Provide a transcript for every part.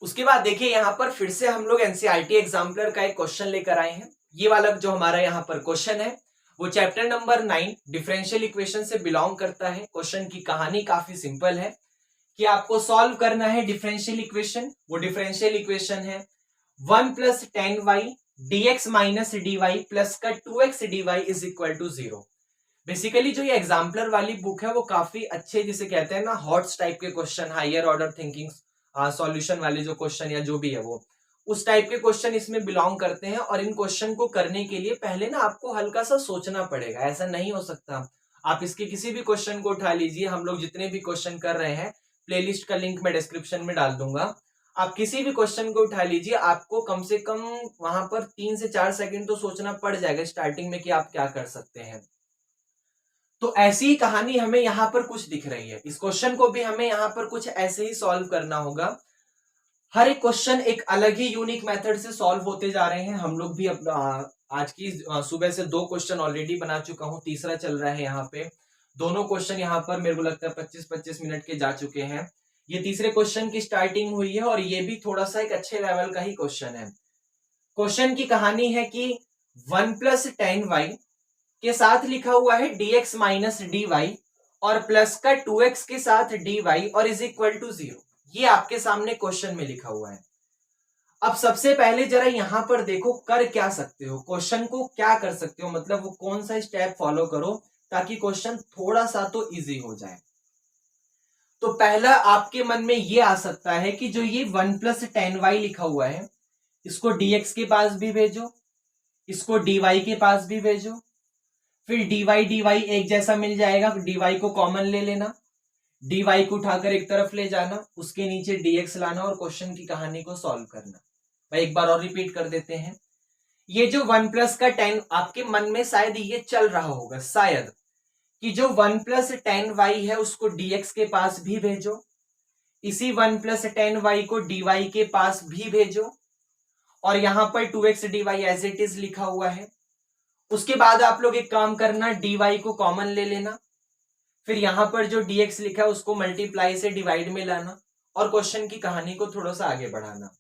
उसके बाद देखिए यहाँ पर फिर से हम लोग एनसीईआरटी एग्जाम्पलर का एक क्वेश्चन लेकर आए हैं। ये वाला जो हमारा यहाँ पर क्वेश्चन है वो चैप्टर नंबर 9 डिफरेंशियल इक्वेशन से बिलोंग करता है। क्वेश्चन की कहानी काफी सिंपल है कि आपको सॉल्व करना है डिफरेंशियल इक्वेशन। वो डिफरेंशियल इक्वेशन है 1 plus 10y dx minus dy plus का 2x dy is equal to 0। Basically जो ये एग्जाम्पलर वाली बुक है वो काफी अच्छे, जिसे कहते हैं ना हॉट्स टाइप के question, higher order thinking solution वाले जो क्वेश्चन या जो भी है वो उस टाइप के क्वेश्चन इसमें बिलोंग करते हैं। और इन क्वेश्चन को करने के लिए पहले ना आपको हल्का सा सोचना पड़ेगा, ऐसा नहीं हो सकता आप इसके किसी भी क्वेश्चन को उठा लीजिए। हम लोग जितने भी क्वेश्चन कर रहे हैं प्लेलिस्ट का लिंक मैं डिस्क्रिप्शन में डाल दूंगा, आप किसी भी क्वेश्चन को उठा लीजिए, आपको कम से कम वहां पर 3 से 4 सेकंड तो सोचना पड़ जाएगा स्टार्टिंग में कि आप क्या कर सकते हैं। तो ऐसी ही कहानी हमें यहाँ पर कुछ दिख रही है। इस क्वेश्चन को भी हमें यहाँ पर कुछ ऐसे ही सॉल्व करना होगा। हर एक क्वेश्चन एक अलग ही यूनिक मेथड से सॉल्व होते जा रहे हैं। हम लोग भी आज की सुबह से 2 क्वेश्चन ऑलरेडी बना चुका हूं, तीसरा चल रहा है यहाँ पे। दोनों क्वेश्चन यहाँ पर मेरे को लगता है 25-25 मिनट के जा चुके हैं। ये तीसरे क्वेश्चन की स्टार्टिंग हुई है और ये भी थोड़ा सा एक अच्छे लेवल का ही क्वेश्चन है। क्वेश्चन की कहानी है कि 1 प्लस 10y के साथ लिखा हुआ है dx माइनस dy और प्लस का 2x के साथ dy और इज इक्वल टू 0। ये आपके सामने क्वेश्चन में लिखा हुआ है। अब सबसे पहले जरा यहां पर देखो कर क्या सकते हो, क्वेश्चन को क्या कर सकते हो, मतलब वो कौन सा स्टेप फॉलो करो ताकि क्वेश्चन थोड़ा सा तो इजी हो जाए। तो पहला आपके मन में ये आ सकता है कि जो ये 1 प्लस 10y लिखा हुआ है इसको dx के पास भी भेजो, इसको dy के पास भी भेजो, फिर dy एक जैसा मिल जाएगा, dy को कॉमन ले लेना, dy को उठाकर एक तरफ ले जाना, उसके नीचे dx लाना और क्वेश्चन की कहानी को सॉल्व करना। भाई एक बार और रिपीट कर देते हैं। ये जो 1 प्लस का 10 आपके मन में शायद ये चल रहा होगा शायद कि जो 1 प्लस 10y है उसको dx के पास भी भेजो, इसी 1 प्लस 10y को dy के पास भी भेजो और यहां पर 2x dy as it is लिखा हुआ है। उसके बाद आप लोग एक काम करना, dy को कॉमन ले लेना, फिर यहां पर जो dx लिखा है उसको मल्टीप्लाई से डिवाइड में लाना और क्वेश्चन की कहानी को थोड़ा सा आगे बढ़ाना।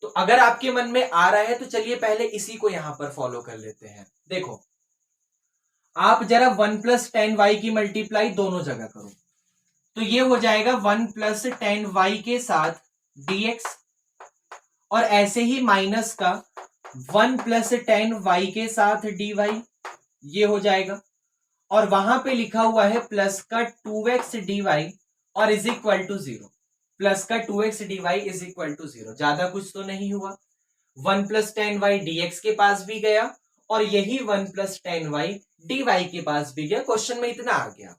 तो अगर आपके मन में आ रहा है तो चलिए पहले इसी को यहां पर फॉलो कर लेते हैं। देखो आप जरा 1 प्लस 10y की मल्टीप्लाई दोनों जगह करो तो ये हो जाएगा 1 प्लस 10y के साथ dx और ऐसे ही माइनस का 1 प्लस 10y के साथ dy, ये हो जाएगा और वहां पे लिखा हुआ है प्लस का 2x dy और इज इक्वल टू 0। प्लस का 2x dy is equal to 0, ज्यादा कुछ तो नहीं हुआ। 1 प्लस 10y dx के पास भी गया और यही 1 प्लस 10y dy के पास भी गया। क्वेश्चन में इतना आ गया।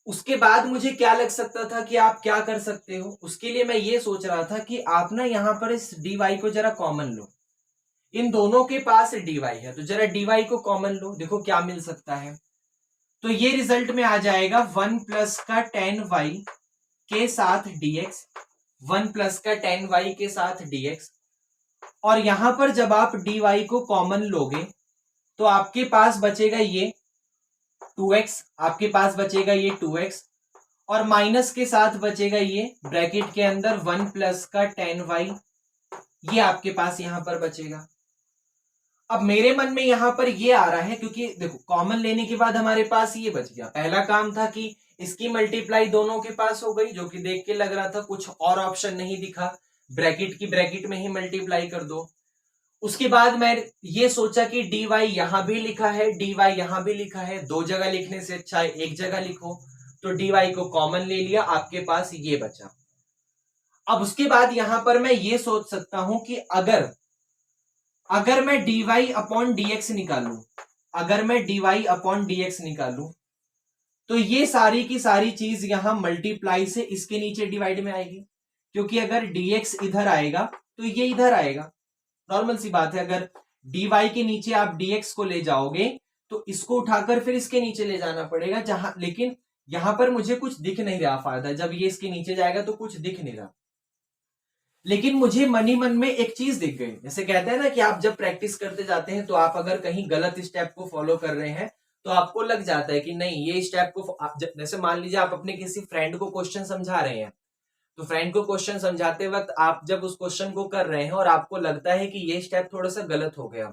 उसके बाद मुझे क्या लग सकता था कि आप क्या कर सकते हो, उसके लिए मैं ये सोच रहा था कि आप ना यहां पर इस dy को जरा कॉमन लो। इन दोनों के पास dy है तो जरा dy को कॉमन लो, देखो क्या मिल सकता है। तो ये रिजल्ट में आ जाएगा 1 प्लस का 10y के साथ dx, 1 प्लस का 10y के साथ dx और यहां पर जब आप dy को कॉमन लोगे तो आपके पास बचेगा ये 2x, आपके पास बचेगा ये 2x और माइनस के साथ बचेगा ये ब्रैकेट के अंदर 1 प्लस का 10y, ये आपके पास यहां पर बचेगा। अब मेरे मन में यहां पर ये आ रहा है क्योंकि देखो कॉमन लेने के बाद हमारे पास ये बच गया। पहला काम था कि इसकी मल्टीप्लाई दोनों के पास हो गई, जो कि देख के लग रहा था कुछ और ऑप्शन नहीं दिखा, ब्रैकेट की ब्रैकेट में ही मल्टीप्लाई कर दो। उसके बाद मैं ये सोचा कि dy यहां भी लिखा है, dy यहां भी लिखा है, 2 जगह लिखने से अच्छा है एक जगह लिखो। तो dy को कॉमन ले लिया, आपके पास ये बचा। अब उसके बाद यहां पर मैं ये सोच सकता हूं कि अगर मैं dy अपॉन dx निकालू, अगर मैं dy अपॉन dx निकालू तो ये सारी की सारी चीज यहां मल्टीप्लाई से इसके नीचे डिवाइड में आएगी, क्योंकि अगर dx इधर आएगा तो ये इधर आएगा। नॉर्मल सी बात है, अगर dy के नीचे आप dx को ले जाओगे तो इसको उठाकर फिर इसके नीचे ले जाना पड़ेगा, जहां लेकिन यहां पर मुझे कुछ दिख नहीं रहा फायदा, जब ये इसके नीचे जाएगा तो कुछ दिख नहीं रहा। लेकिन मुझे मन ही मन में एक चीज दिख गई। जैसे कहते हैं ना कि आप जब प्रैक्टिस करते जाते हैं तो आप अगर कहीं गलत स्टेप को फॉलो कर रहे हैं तो आपको लग जाता है कि नहीं ये स्टेप को जैसे मान लीजिए आप अपने किसी फ्रेंड को क्वेश्चन समझा रहे हैं तो फ्रेंड को क्वेश्चन समझाते वक्त आप जब उस क्वेश्चन को कर रहे हैं और आपको लगता है कि ये स्टेप थोड़ा सा गलत हो गया,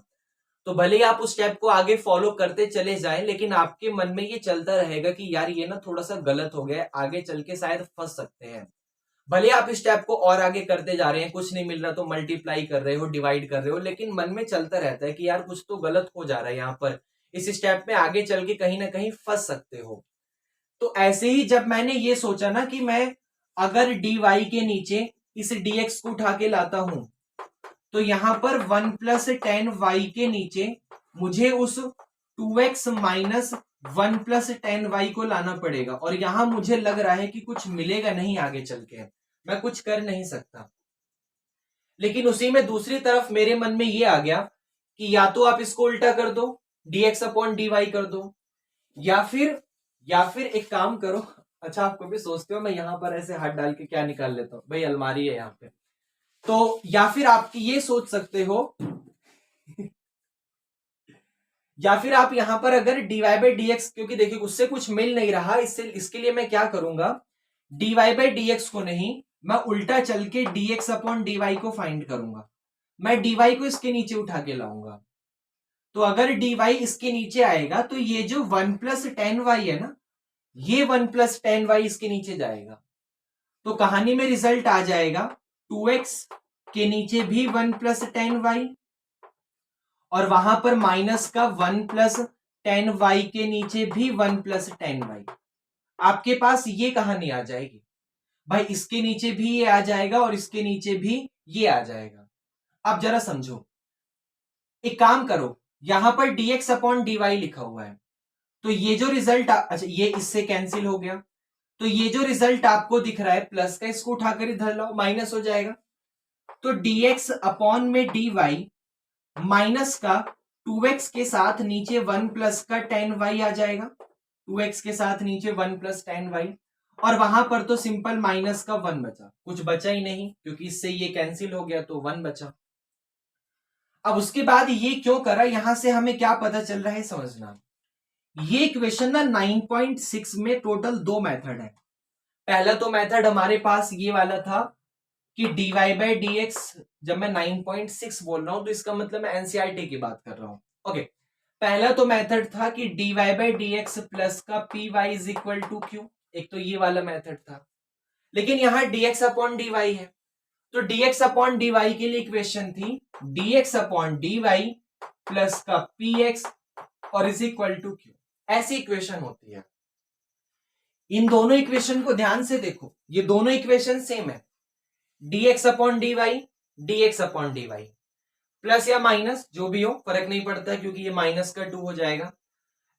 तो भले ही आप उस स्टेप को आगे फॉलो करते चले जाएं, लेकिन आपके मन में ये चलता रहेगा कि यार ये ना थोड़ा सा गलत हो गया है, आगे चल के शायद फंस सकते हैं। भले आप इस स्टेप को और आगे करते जा रहे हैं, कुछ नहीं मिल रहा तो मल्टीप्लाई कर रहे हो, डिवाइड कर रहे हो, लेकिन मन में चलता रहता है कि यार कुछ तो गलत हो जा रहा है यहाँ पर, इस स्टेप में आगे चल के कहीं ना कहीं फंस सकते हो। तो ऐसे ही जब मैंने ये सोचा ना कि मैं अगर dy के नीचे इस dx को उठा के लाता हूं, तो यहां पर 1 प्लस 10y के नीचे मुझे उस 2x माइनस 1 प्लस 10y को लाना पड़ेगा, और यहां मुझे लग रहा है कि कुछ मिलेगा नहीं, आगे चल के मैं कुछ कर नहीं सकता। लेकिन उसी में दूसरी तरफ मेरे मन में ये आ गया कि या तो आप इसको उल्टा कर दो, dx अपॉन dy कर दो, या फिर एक काम करो। अच्छा, आप कभी सोचते हो मैं यहां पर ऐसे हाथ डाल के क्या निकाल लेता हूं, भाई अलमारी है यहाँ पे, तो या फिर आप ये सोच सकते हो या फिर आप यहां पर अगर dy बाई dx, क्योंकि देखिए उससे कुछ मिल नहीं रहा, इसके लिए मैं क्या करूंगा, dy बाई dx को नहीं, मैं उल्टा चल के dx अपॉन dy को फाइंड करूंगा। मैं dy को इसके नीचे उठा के लाऊंगा, तो अगर dy इसके नीचे आएगा तो ये जो 1 प्लस 10y है ना, ये 1 प्लस 10y इसके नीचे जाएगा, तो कहानी में रिजल्ट आ जाएगा 2x के नीचे भी 1 प्लस 10y, और वहां पर माइनस का 1 प्लस 10y के नीचे भी 1 प्लस 10y। आपके पास ये कहानी आ जाएगी, भाई इसके नीचे भी ये आ जाएगा और इसके नीचे भी ये आ जाएगा। अब जरा समझो, एक काम करो, यहां पर dx अपॉन dy लिखा हुआ है, तो ये जो रिजल्ट अच्छा ये इससे कैंसिल हो गया, तो ये जो रिजल्ट आपको दिख रहा है प्लस का, इसको उठाकर इधर लाओ, माइनस हो जाएगा, तो dx अपॉन में dy माइनस का 2x के साथ नीचे 1 प्लस का 10y आ जाएगा, 2x के साथ नीचे 1 प्लस 10y, और वहां पर तो सिंपल माइनस का 1 बचा, कुछ बचा ही नहीं क्योंकि इससे ये कैंसिल हो गया, तो 1 बचा। अब उसके बाद ये क्यों करा, यहां से हमें क्या पता चल रहा है समझना। ये इक्वेशन ना 9.6 में टोटल 2 मेथड है। पहला तो मेथड हमारे पास ये वाला था कि dy बाई dx, जब मैं 9.6 बोल रहा हूं तो इसका मतलब मैं एनसीईआरटी की बात कर रहा हूं। ओके, पहला तो मेथड था कि dy बाई dx प्लस का py is equal to q, एक तो ये वाला मेथड था। लेकिन यहां dx अपॉन dy है, तो dx अपॉन dy के लिए इक्वेशन थी dx अपॉन dy प्लस का px और इज इक्वल टू q। ऐसी इक्वेशन होती है। इन दोनों इक्वेशन को ध्यान से देखो, ये दोनों इक्वेशन सेम है, dx upon dy, dx upon dy, plus या माइनस जो भी हो फर्क नहीं पड़ता क्योंकि ये माइनस का 2 हो जाएगा।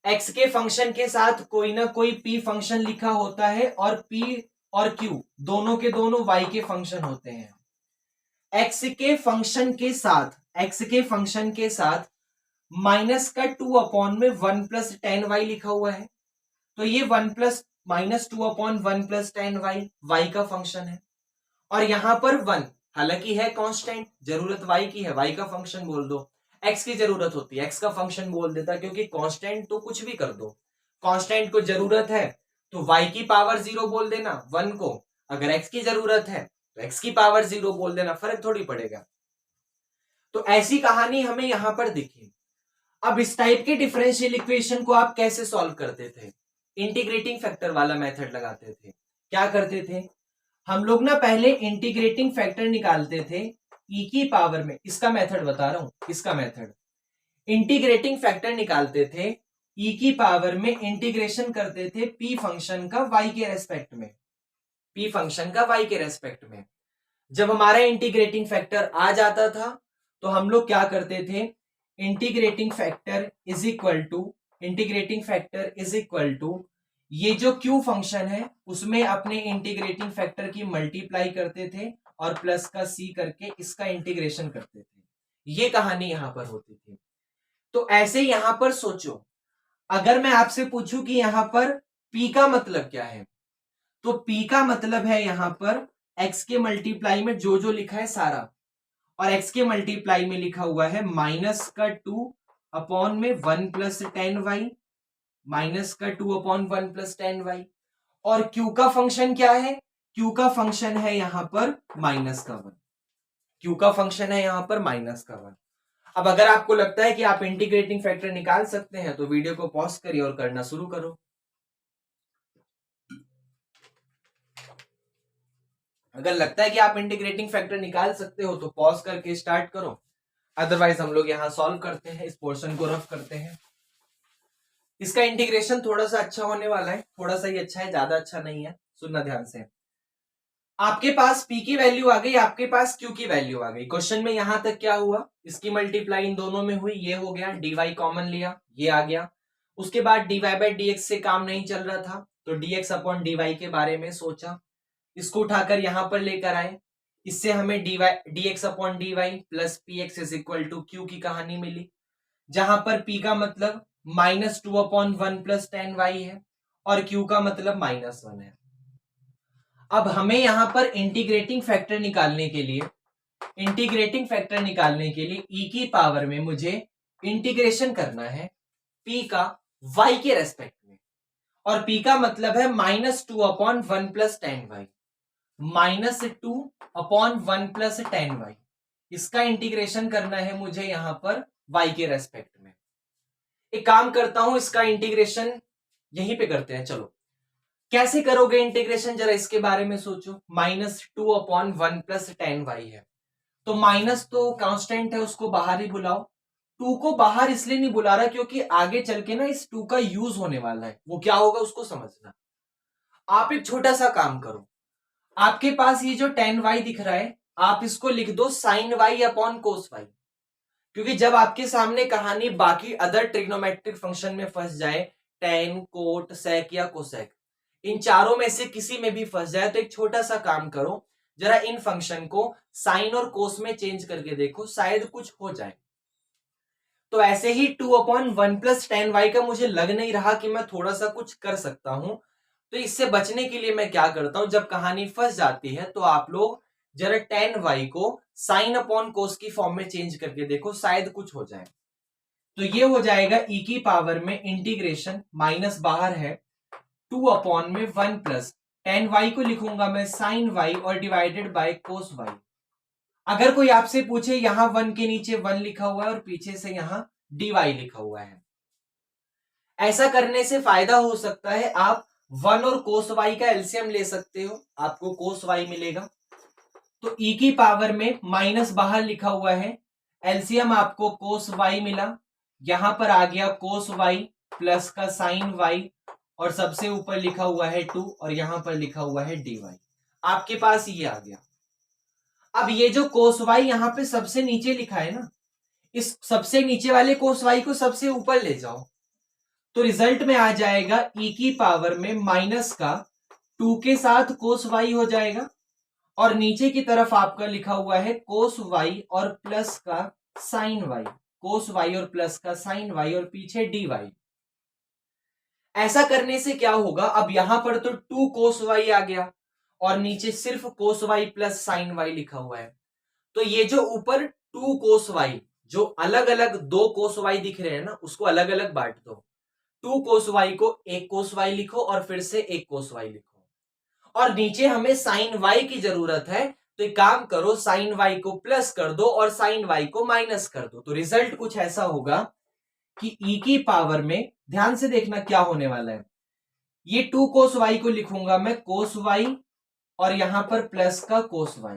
x के फंक्शन के साथ कोई ना कोई p फंक्शन लिखा होता है, और p और q दोनों के दोनों y के फंक्शन होते हैं। x के फंक्शन के साथ माइनस का 2 अपॉन में 1 प्लस 10y लिखा हुआ है, तो ये 1 plus minus 2 upon 1 plus 10y y का फंक्शन है। और यहां पर 1 हालांकि है कांस्टेंट, जरूरत y की है, y का फंक्शन बोल दो, x की जरूरत होती है x का फंक्शन बोल देता, क्योंकि कांस्टेंट तो कुछ भी कर दो, कांस्टेंट को जरूरत है तो y की पावर 0 बोल देना 1 को, अगर x की जरूरत है तो x की पावर 0 बोल देना, फर्क थोड़ी पड़ेगा। तो ऐसी कहानी हमें यहां पर दिखी। अब इस टाइप के डिफरेंशियल इक्वेशन को आप कैसे सॉल्व करते थे, इंटीग्रेटिंग फैक्टर वाला मेथड लगाते थे। क्या करते थे हम लोग ना, पहले इंटीग्रेटिंग फैक्टर निकालते थे e की पावर में, इसका मेथड बता रहा हूं, इसका मेथड इंटीग्रेटिंग फैक्टर निकालते थे, e की पावर में इंटीग्रेशन करते थे p फंक्शन का y के रेस्पेक्ट में, p फंक्शन का y के रेस्पेक्ट में। जब हमारा इंटीग्रेटिंग फैक्टर आ जाता था तो हम लोग क्या करते थे, integrating factor is equal to ये जो q फंक्शन है उसमें अपने इंटीग्रेटिंग फैक्टर की मल्टीप्लाई करते थे और प्लस का c करके इसका इंटीग्रेशन करते थे। ये कहानी यहां पर होती थी। तो ऐसे यहां पर सोचो, अगर मैं आपसे पूछूं कि यहां पर p का मतलब क्या है, तो p का मतलब है यहां पर x के मल्टीप्लाई में जो जो लिखा है सारा, और x के मल्टीप्लाई में लिखा हुआ है माइनस का 2 अपॉन में 1 प्लस 10y, माइनस का 2 अपॉन 1 प्लस 10y। और q का फंक्शन क्या है, क्यू का फंक्शन है यहां पर माइनस का 1, क्यू का फंक्शन है यहां पर माइनस का 1। अब अगर आपको लगता है कि आप इंटीग्रेटिंग फैक्टर निकाल सकते हैं तो वीडियो को पॉज करिए और करना शुरू करो। अगर लगता है कि आप इंटीग्रेटिंग फैक्टर निकाल सकते हो तो पॉज करके स्टार्ट करो, अदरवाइज हम लोग यहां सॉल्व करते हैं, इस पोर्शन को रफ करते हैं। इसका इंटीग्रेशन थोड़ा सा अच्छा होने वाला है, थोड़ा सा ही अच्छा है, ज्यादा अच्छा नहीं है, सुनना ध्यान से। आपके पास p की वैल्यू आ गई, आपके पास q की वैल्यू आ गई। क्वेश्चन में यहां तक क्या हुआ, इसकी मल्टीप्लाई इन दोनों में हुई, ये हो गया, dy कॉमन लिया, ये आ गया। उसके बाद dy बाई dx से काम नहीं चल रहा था तो dx अपॉन dy के बारे में सोचा, इसको उठाकर यहां पर लेकर आए, इससे हमें dx upon dy plus px is equal to q की कहानी मिली, जहां पर p का मतलब -2 अपॉन 1 प्लस 10y है और q का मतलब -1 है। अब हमें यहां पर इंटीग्रेटिंग फैक्टर निकालने के लिए e की पावर में मुझे इंटीग्रेशन करना है p का y के रेस्पेक्ट में, और p का मतलब है -2 upon 1 plus 10y, -2 upon 1 plus 10y, इसका इंटीग्रेशन करना है मुझे यहां पर y के रेस्पेक्ट में। एक काम करता हूं, इसका इंटीग्रेशन यहीं पे करते हैं। चलो कैसे करोगे इंटीग्रेशन, जरा इसके बारे में सोचो। -2 अपॉन 1 प्लस 10y है, तो माइनस तो कांस्टेंट है, उसको बाहर ही बुलाओ। 2 को बाहर इसलिए नहीं बुला रहा क्योंकि आगे चल के ना इस 2 का यूज होने वाला है, वो क्या होगा उसको समझना। आप एक छोटा सा काम करो, आपके पास ये जो 10y दिख रहा है, आप इसको लिख दो sine y upon cos y, क्योंकि जब आपके सामने कहानी बाकी अदर ट्रिग्नोमेट्रिक फंक्शन में फंस जाए, टेन, कोट, सेक या कोसेक, इन चारों में से किसी में भी फंस जाए, तो एक छोटा सा काम करो, जरा इन फंक्शन को साइन और कोस में चेंज करके देखो, शायद कुछ हो जाए। तो ऐसे ही 2 अपॉन 1 प्लस 10y का मुझे लग नहीं रहा कि मैं थोड़ा सा कुछ कर सकता हूं, तो इससे बचने के लिए मैं क्या करता हूं, जब कहानी फंस जाती है तो आप लोग जरा 10y को साइन अपॉन कोस की फॉर्म में चेंज करके देखो, शायद कुछ हो जाए। तो ये हो जाएगा e की पावर में इंटीग्रेशन, माइनस बाहर है, 2 अपॉन में 1 प्लस 10y को लिखूंगा मैं साइन y और डिवाइडेड बाय कोस y। अगर कोई आपसे पूछे यहां 1 के नीचे 1 लिखा हुआ है और पीछे से यहां dy लिखा हुआ है, ऐसा करने से फायदा हो सकता है, आप 1 और कोस y का एलसीएम ले सकते हो, आपको कोस y मिलेगा। तो e की पावर में माइनस बाहर लिखा हुआ है, एलसीएम आपको कोस y मिला, यहां पर आ गया कोस y प्लस का साइन y, और सबसे ऊपर लिखा हुआ है 2 और यहां पर लिखा हुआ है dy, आपके पास ये आ गया। अब ये जो कोस y यहां पे सबसे नीचे लिखा है ना, इस सबसे नीचे वाले कोस y को सबसे ऊपर ले जाओ, तो रिजल्ट में आ जाएगा e की पावर में माइनस का 2 के साथ कोस y हो जाएगा, और नीचे की तरफ आपका लिखा हुआ है कोस y और प्लस का साइन y, कोस y और प्लस का साइन y, और पीछे dy। ऐसा करने से क्या होगा, अब यहां पर तो 2 कोस y आ गया और नीचे सिर्फ कोस y प्लस साइन y लिखा हुआ है, तो ये जो ऊपर 2 कोस y, जो अलग अलग 2 कोस y दिख रहे हैं ना, उसको अलग अलग बांट दो। 2 कोस y को 1 कोस y लिखो और फिर से 1 कोस y लिखो, और नीचे हमें साइन y की जरूरत है, तो एक काम करो, साइन y को प्लस कर दो और साइन y को माइनस कर दो, तो रिजल्ट कुछ ऐसा होगा कि e की पावर में, ध्यान से देखना क्या होने वाला है, ये 2 कोस y को लिखूंगा मैं कोस y और यहां पर प्लस का कोस y।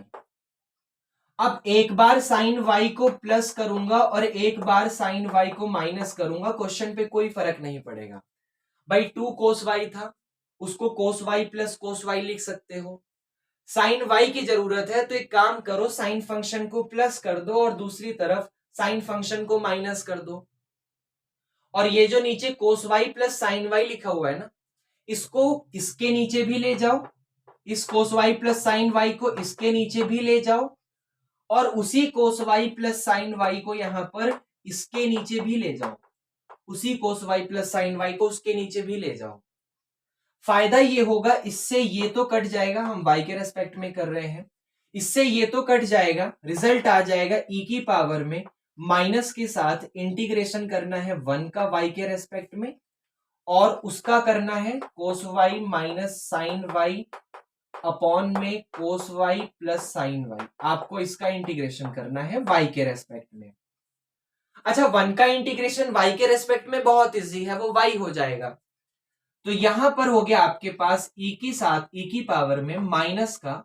अब एक बार साइन y को प्लस करूंगा और एक बार साइन y को माइनस करूंगा, क्वेश्चन पे कोई फर्क नहीं पड़ेगा भाई। 2 कोस y था, उसको कोस y प्लस कोस y लिख सकते हो। साइन y की जरूरत है, तो एक काम करो, साइन फंक्शन को प्लस कर दो और दूसरी तरफ साइन फंक्शन को माइनस कर दो, और ये जो नीचे कोस y प्लस साइन y लिखा हुआ है ना, इसको इसके नीचे भी ले जाओ, इस कोस y प्लस साइन y को इसके नीचे भी ले जाओ, और उसी कोस y प्लस साइन y को यहां पर इसके नीचे भी ले जाओ, उसी कोस y प्लस साइन y को उसके नीचे भी ले जाओ। फायदा ये होगा, इससे ये तो कट जाएगा, हम y के रेस्पेक्ट में कर रहे हैं, इससे ये तो कट जाएगा, रिजल्ट आ जाएगा e की पावर में माइनस के साथ इंटीग्रेशन करना है 1 का y के रेस्पेक्ट में, और उसका करना है cos y minus sine y upon में cos y plus sine y, आपको इसका इंटीग्रेशन करना है वाई के रेस्पेक्ट में। अच्छा, 1 का इंटीग्रेशन वाई के रेस्पेक्ट में बहुत इजी है, वो वाई हो जाएगा। तो यहां पर हो गया आपके पास ई की साथ ई की पावर में माइनस का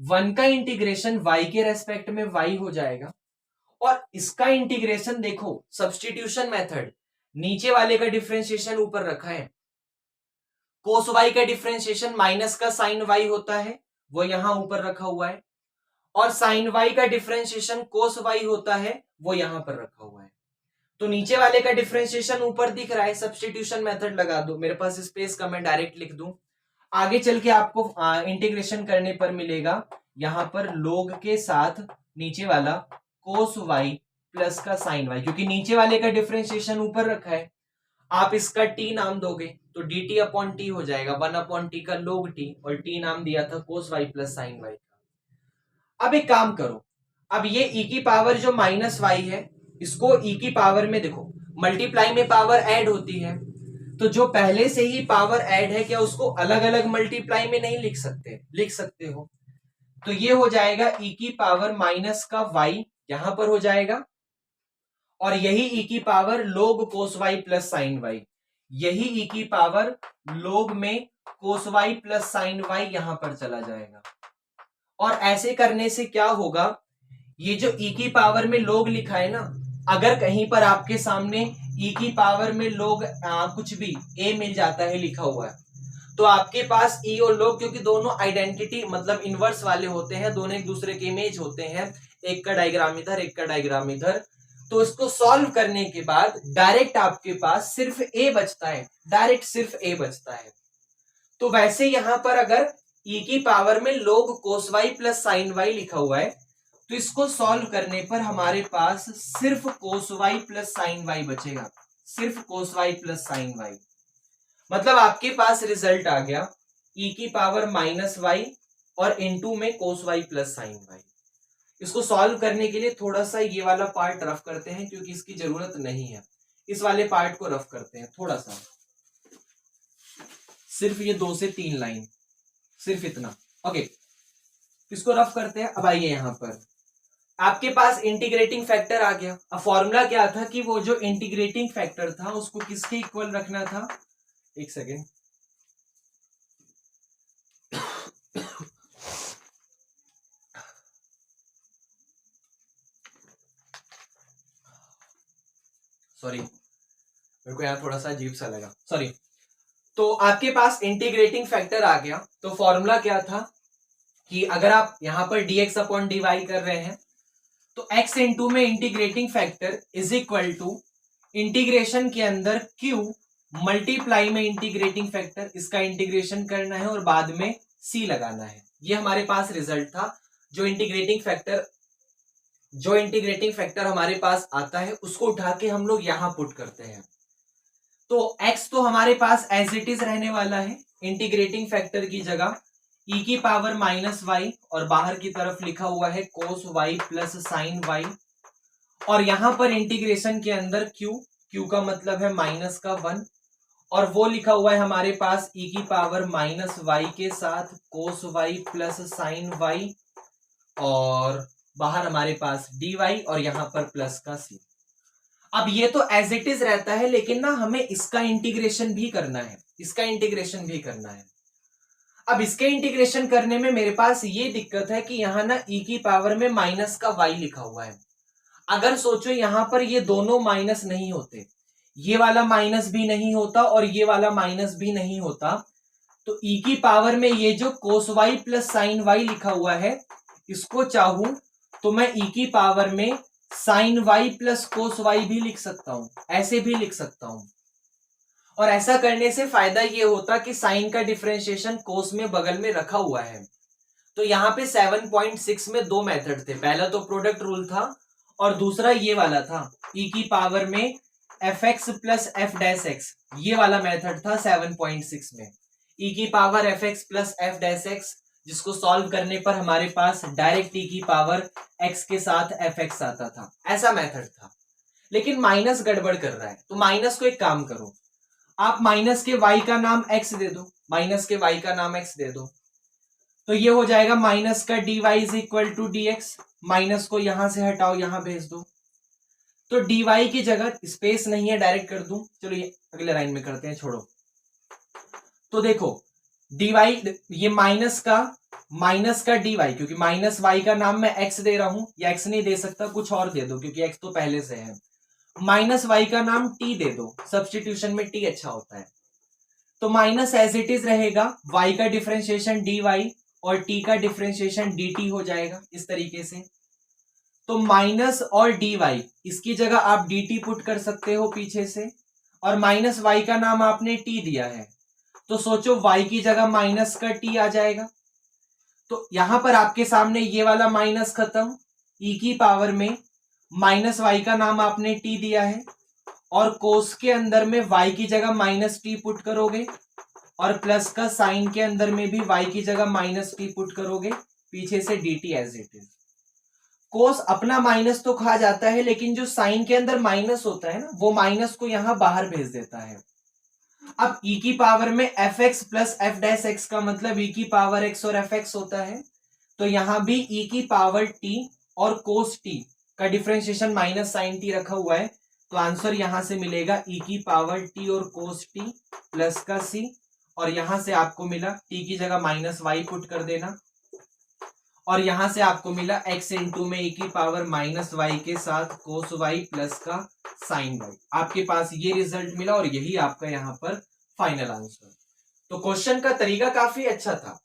1 का इंटीग्रेशन वाई के रेस्पेक्ट में वाई हो जाएगा। और इसका इंटीग्रेशन देखो, सब्स्टिट्यूशन मेथड, नीचे वाले का डिफरेंशिएशन ऊपर रखा है। कोस वाई का डिफरेंशिएशन माइनस का साइन वाई होता है, वो यहां ऊपर रखा हुआ है। और साइन वाई का डिफरेंशिएशन कोस वाई होता है, वो यहां पर रखा हुआ है। तो नीचे वाले का डिफरेंशिएशन ऊपर दिख रहा है, सब्स्टिट्यूशन मेथड लगा दो, मेरे पास स्पेस का मैं डायरेक्ट लिख दूं। आगे चल के आपको इंटीग्रेशन करने पर मिलेगा यहां पर लोग के साथ नीचे वाला कोस वाई प्लस का साइन वाई, क्योंकि नीचे वाले का डिफरेंशिएशन ऊपर रखा है। आप इसका टी नाम दोगे तो डी टी अपॉन टी हो जाएगा, 1 अपॉन टी का लोग टी, और टी नाम दिया था कोस वाई प्लस साइन वाई का। अब एक काम करो, अब ये ई की पावर जो माइनस वाई है, इसको ई की पावर में देखो, मल्टीप्लाई में पावर ऐड होती है, तो जो पहले से ही पावर ऐड है क्या उसको अलग अलग मल्टीप्लाई में नहीं लिख सकते? लिख सकते हो। तो ये हो जाएगा ई की पावर माइनस का वाई यहां पर हो जाएगा, और यही ई की पावर लोग कोस वाई प्लस साइन वाई, यही ई की पावर लोग में cos y plus sine Y यहां पर चला जाएगा। और ऐसे करने से क्या होगा, ये जो ई की पावर में लोग लिखा है ना, अगर कहीं पर आपके सामने ई की पावर में लोग कुछ भी ए मिल जाता है लिखा हुआ है, तो आपके पास ई और लोग, क्योंकि दोनों आइडेंटिटी मतलब इनवर्स वाले होते हैं, दोनों एक दूसरे के इमेज होते हैं, एक का डायग्राम इधर एक का डायग्राम इधर, तो इसको सॉल्व करने के बाद डायरेक्ट आपके पास सिर्फ ए बचता है, डायरेक्ट सिर्फ ए बचता है। तो वैसे यहां पर अगर ई की पावर में लोग कोस वाई प्लस साइन वाई लिखा हुआ है, तो इसको सॉल्व करने पर हमारे पास सिर्फ कोस वाई प्लस साइन वाई बचेगा, सिर्फ कोस वाई प्लस साइन वाई। मतलब आपके पास रिजल्ट आ गया ई की पावर माइनस वाई और इनटू में cos y plus sine Y. इसको सॉल्व करने के लिए थोड़ा सा ये वाला पार्ट रफ करते हैं, क्योंकि इसकी जरूरत नहीं है, इस वाले पार्ट को रफ करते हैं थोड़ा सा, सिर्फ ये 2 से 3 लाइन, सिर्फ इतना। ओके, इसको रफ करते हैं। अब आइए यहां पर आपके पास इंटीग्रेटिंग फैक्टर आ गया। अब फॉर्मूला क्या था कि वो जो इंटीग्रेटिंग फैक्टर था उसको किसके इक्वल रखना था, एक सेकेंड, सॉरी मेरे को यहाँ थोड़ा सा अजीब सा लगा, सॉरी। तो आपके पास इंटीग्रेटिंग फैक्टर आ गया, तो फॉर्मूला क्या था कि अगर आप यहां पर dx अपॉन dy कर रहे हैं, तो x इंटू में integrating factor is equal to integration के अंदर q मल्टीप्लाई में इंटीग्रेटिंग फैक्टर, इसका इंटीग्रेशन करना है और बाद में c लगाना है। ये हमारे पास रिजल्ट था। जो इंटीग्रेटिंग फैक्टर हमारे पास आता है उसको उठा के हम लोग यहां पुट करते हैं। तो x तो हमारे पास एज इट इज रहने वाला है, इंटीग्रेटिंग फैक्टर की जगह e की पावर माइनस वाई, और बाहर की तरफ लिखा हुआ है कोस वाई प्लस साइन वाई, और यहां पर इंटीग्रेशन के अंदर q का मतलब है माइनस का 1, और वो लिखा हुआ है हमारे पास e की पावर माइनस वाई के साथ कोस वाई प्लस साइन वाई, और बाहर हमारे पास dy, और यहां पर प्लस का c। अब ये तो एज इट इज रहता है, लेकिन ना हमें इसका इंटीग्रेशन भी करना है, इसका इंटीग्रेशन भी करना है। अब इसके इंटीग्रेशन करने में मेरे पास ये दिक्कत है कि यहां ना e की पावर में माइनस का y लिखा हुआ है। अगर सोचो यहां पर ये दोनों माइनस नहीं होते, ये वाला माइनस भी नहीं होता और ये वाला माइनस भी नहीं होता, तो e की पावर में ये जो कोस वाई प्लस साइन वाई लिखा हुआ है, इसको चाहूं तो मैं e की पावर में sine y plus cos y भी लिख सकता हूं, ऐसे भी लिख सकता हूं। और ऐसा करने से फायदा ये होता कि साइन का डिफरेंशिएशन कोस में बगल में रखा हुआ है। तो यहाँ पे 7.6 में 2 मेथड थे, पहला तो प्रोडक्ट रूल था और दूसरा ये वाला था e की पावर में fx plus f dash x, ये वाला मेथड था 7.6 में, e की power fx plus f dash x, जिसको सॉल्व करने पर हमारे पास डायरेक्ट e की पावर x के साथ fx आता था, ऐसा मेथड था। लेकिन माइनस गड़बड़ कर रहा है, तो माइनस को एक काम करो, आप माइनस के y का नाम x दे दो, माइनस के y का नाम x दे दो, तो ये हो जाएगा माइनस का dy is equal to dx, माइनस को यहां से हटाओ, यहां भेज दो, तो dy की जगह स्पेस नहीं है, डायरेक्ट कर दूं, चलो ये अगले लाइन में करते हैं, छोड़ो। तो देखो dy, ये माइनस का dy, क्योंकि माइनस y का नाम मैं x दे रहा हूं, या x नहीं दे सकता, कुछ और दे दो क्योंकि x तो पहले से है, माइनस y का नाम t दे दो, सब्स्टिट्यूशन में t अच्छा होता है। तो माइनस एज इट इज रहेगा, y का डिफरेंशिएशन dy और t का डिफरेंशिएशन dt हो जाएगा इस तरीके से। तो माइनस और dy, इसकी जगह आप dt पुट कर सकते हो पीछे से, और माइनस y का नाम आपने t दिया है, तो सोचो y की जगह माइनस का t आ जाएगा। तो यहां पर आपके सामने ये वाला माइनस खत्म, e की पावर में माइनस y का नाम आपने t दिया है, और कोस के अंदर में y की जगह माइनस t पुट करोगे, और प्लस का साइन के अंदर में भी y की जगह माइनस t पुट करोगे, पीछे से dt एज इट इज। कोस अपना माइनस तो खा जाता है, लेकिन जो साइन के अंदर माइनस होता है ना, वो माइनस को यहां बाहर भेज देता है। अब e की पावर में fx plus f dash x का मतलब e की पावर x और fx होता है, तो यहां भी e की पावर t और कोस t का डिफरेंशिएशन माइनस साइन t रखा हुआ है, तो आंसर यहां से मिलेगा e की पावर t और कोस t प्लस का c, और यहां से आपको मिला t की जगह माइनस y पुट कर देना, और यहां से आपको मिला x इंटू में e की पावर माइनस y के साथ कोस y प्लस का साइन y। आपके पास ये रिजल्ट मिला, और यही आपका यहां पर फाइनल आंसर। तो क्वेश्चन का तरीका काफी अच्छा था,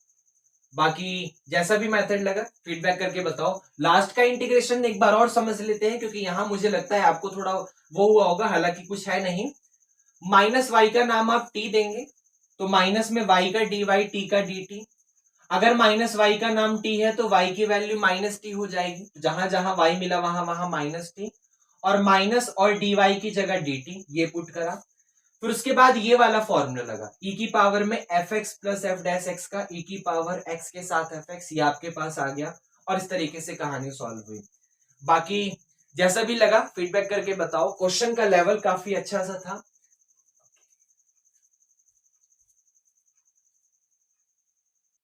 बाकी जैसा भी मेथड लगा फीडबैक करके बताओ। लास्ट का इंटीग्रेशन एक बार और समझ लेते हैं, क्योंकि यहां मुझे लगता है आपको थोड़ा वो हुआ होगा, हालांकि कुछ है नहीं। माइनस y का नाम आप t देंगे, तो माइनस में y का dy, t का dt। अगर माइनस y का नाम t है तो y की वैल्यू माइनस t हो जाएगी, जहां जहां y मिला वहां वहां माइनस t, और माइनस और dy की जगह dt ये पुट करा। फिर उसके बाद ये वाला फॉर्मूला लगा, e की पावर में fx plus f dash x का e की पावर x के साथ fx, ये आपके पास आ गया, और इस तरीके से कहानी सॉल्व हुई। बाकी जैसा भी लगा फीडबैक करके बताओ। क्वेश्चन का लेवल काफी अच्छा सा था,